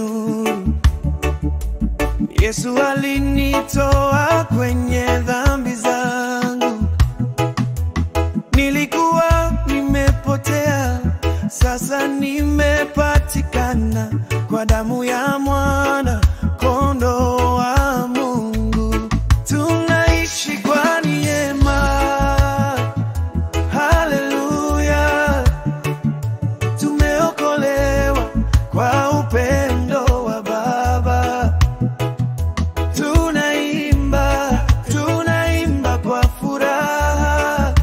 nuru. Yesu alinitoa kwenye dhambi zangu. Nilikuwa nimepotea, sasa nimepatikana kwa damu ya mwana kondoo wa Mungu. Tunaishi kwa neema, haleluya. Tumeokolewa kwa upendo wa Baba. Tunaimba kwa furaha.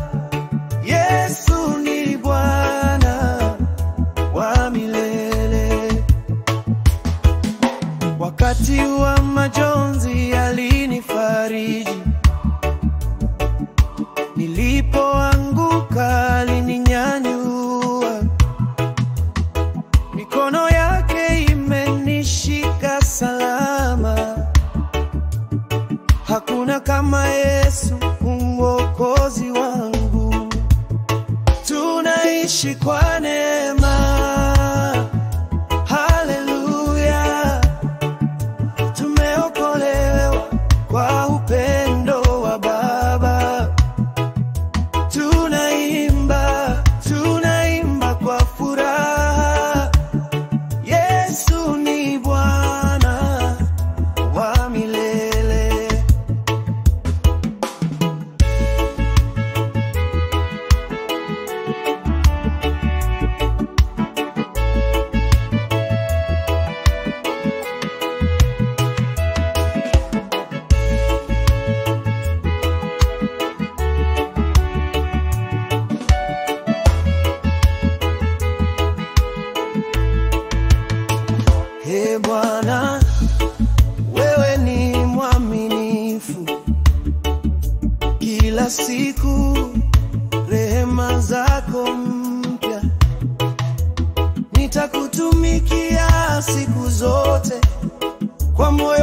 Yesu ni Bwana wa milele. Wakati wa majonzi alinifariji, nilipoanguka alininyanyua. Mikono yake imenishika salama. Hakuna kama Yesu Mwokozi wangu. Tunaishi kwa neema, haleluya. Tumeokolewa kwa upendo wa Baba. Tunaimba kwa furaha. Yesu ni Bwana wa milele. Ee Bwana, wewe ni mwaminifu. Kila siku rehema zako mpya. Nitakutumikia siku zote kwa moyo